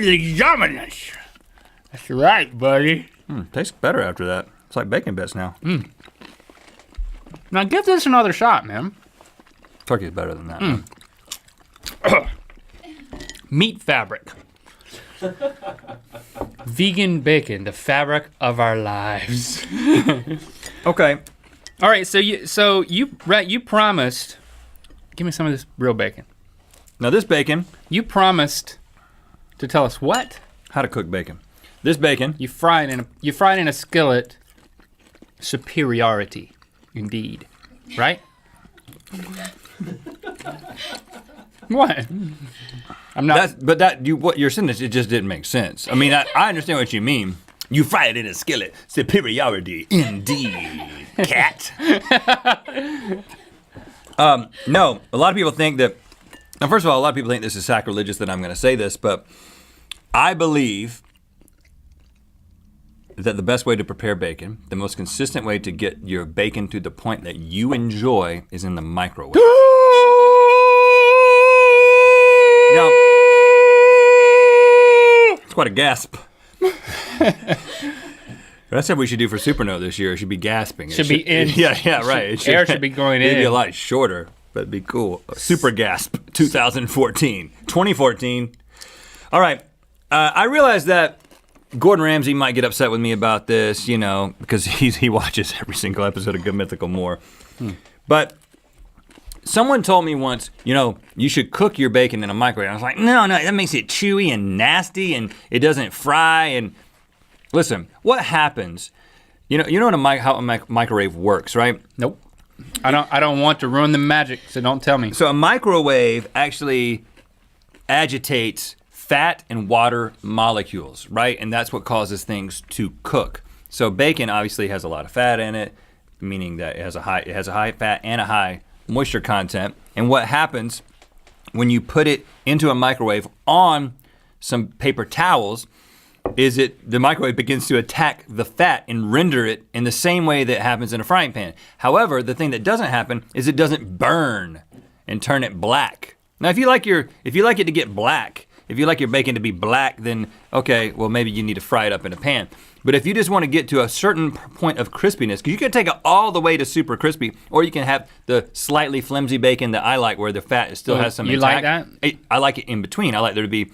Holy dominance. That's right, buddy. Tastes better after that. It's like bacon bits now. Now give this another shot, man. Turkey's better than that. Meat fabric. Vegan bacon, the fabric of our lives. Okay. All right, so you promised. Give me some of this real bacon. Now this bacon, You promised to tell us what? how to cook bacon. This bacon, You fried in a skillet. Superiority, indeed. Right? What? I'm not. what your sentence, it just didn't make sense. I mean, I understand what you mean. You fry it in a skillet. Superiority, indeed, cat. No, a lot of people think that. Now, first of all, a lot of people think this is sacrilegious that I'm going to say this, but I believe that the best way to prepare bacon, the most consistent way to get your bacon to the point that you enjoy, is in the microwave. Now, it's quite a gasp. That's what we should do for Supernote this year. It should be gasping. Should be in. Yeah, right. Air should be going in. Maybe a lot shorter, but it'd be cool. Super gasp 2014. 2014. All right. I realize that Gordon Ramsay might get upset with me about this, because he watches every single episode of Good Mythical More. But someone told me once, you should cook your bacon in a microwave. I was like, no, that makes it chewy and nasty and it doesn't fry. And listen, what happens? You know how a microwave works, right? Nope. I don't want to ruin the magic, so don't tell me. So a microwave actually agitates fat and water molecules, right? And that's what causes things to cook. So bacon obviously has a lot of fat in it, meaning that it has a high fat and a high moisture content. And what happens when you put it into a microwave on some paper towels is the microwave begins to attack the fat and render it in the same way that happens in a frying pan. However, the thing that doesn't happen is it doesn't burn and turn it black. Now, if you like it to get black, if you like your bacon to be black, then okay, well maybe you need to fry it up in a pan. But if you just want to get to a certain point of crispiness, because you can take it all the way to super crispy, or you can have the slightly flimsy bacon that I like where the fat still has some intact. Like that? I like it in between. I like there to be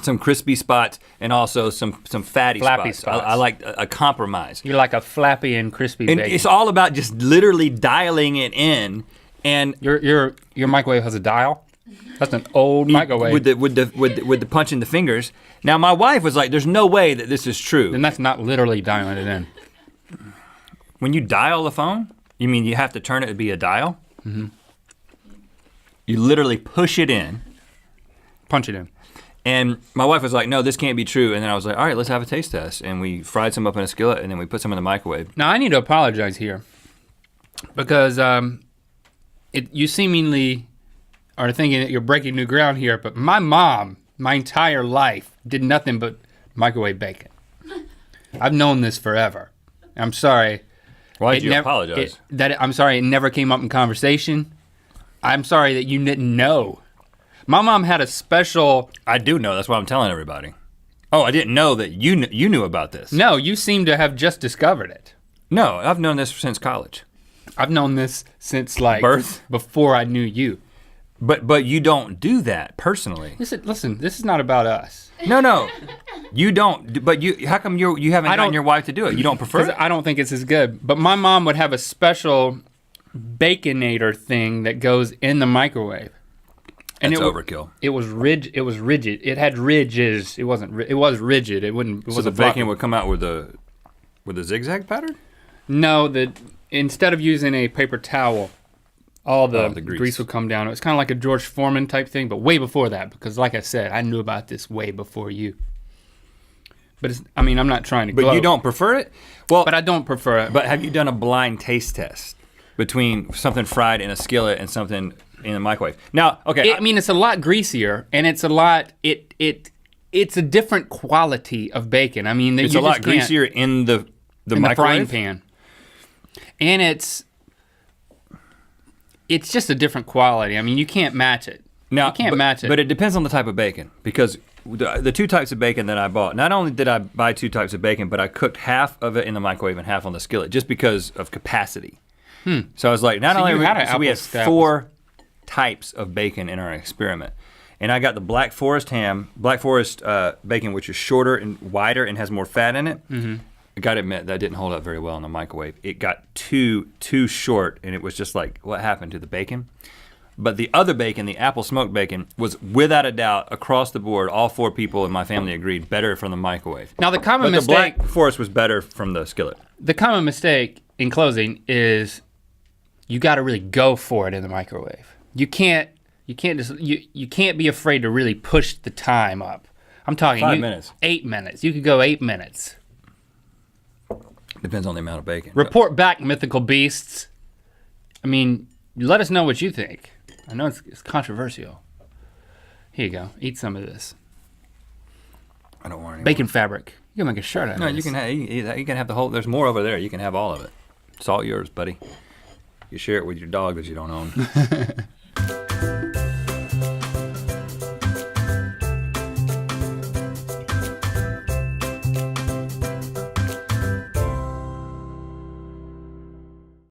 some crispy spots and also some flappy spots. I like a compromise. You like a flappy and crispy And bacon. it's all about just literally dialing it in. And Your microwave has a dial? That's an old microwave. with the punching the fingers. Now my wife was like, "There's no way that this is true." Then that's not literally dialing it in. When you dial the phone, you mean you have to turn it to be a dial? Mm-hmm. You literally push it in. Punch it in. And my wife was like, "No, this can't be true." And then I was like, "All right, let's have a taste test." And we fried some up in a skillet, and then we put some in the microwave. Now I need to apologize here because you seemingly are thinking that you're breaking new ground here, but my mom, my entire life, did nothing but microwave bacon. I've known this forever. I'm sorry. Why did you apologize? I'm sorry it never came up in conversation. I'm sorry that you didn't know. My mom had a special... I do know, that's why I'm telling everybody. Oh, I didn't know that you knew about this. No, you seem to have just discovered it. No, I've known this since college. I've known this since like... birth? Before I knew you. But you don't do that personally. Listen, this is not about us. No, you don't. But how come you haven't gotten your wife to do it? You don't prefer it? I don't think it's as good. But my mom would have a special baconator thing that goes in the microwave. And it's overkill. It was rigid. It was rigid. It had ridges. It wasn't. It was rigid. It wouldn't. It so the bacon would come out with a zigzag pattern? No, instead of using a paper towel, all the grease would come down. It was kind of like a George Foreman type thing, but way before that. Because like I said, I knew about this way before you. But I'm not trying to. But you don't prefer it? Well, but I don't prefer it. But have you done a blind taste test between something fried in a skillet and something in a microwave? Now, okay. It's a lot greasier, and it's a lot. It's a different quality of bacon. It's a lot greasier in the microwave? Frying pan, and it's just a different quality. You can't match it. Now, You can't match it. But it depends on the type of bacon, because the two types of bacon that I bought, not only did I buy two types of bacon, but I cooked half of it in the microwave and half on the skillet, just because of capacity. So I was like, So you had an we had apples to 4 types of bacon in our experiment. And I got the Black Forest bacon, which is shorter and wider and has more fat in it. I gotta admit, that didn't hold up very well in the microwave. It got too short, and it was just like, what happened to the bacon? But the other bacon, the apple smoked bacon, was without a doubt, across the board, all 4 people in my family agreed, better from the microwave. Now the common But the mistake. Black Forest was better from the skillet. The common mistake in closing is you got to really go for it in the microwave. You can't be afraid to really push the time up. I'm talking 5 minutes. 8 minutes. You could go 8 minutes. Depends on the amount of bacon. Report back, mythical beasts. I mean, let us know what you think. I know it's controversial. Here you go. Eat some of this. I don't want any Bacon fabric. You can make a shirt out of more. No, this. you can have the whole. There's more over there. You can have all of it. It's all yours, buddy. You share it with your dog that you don't own.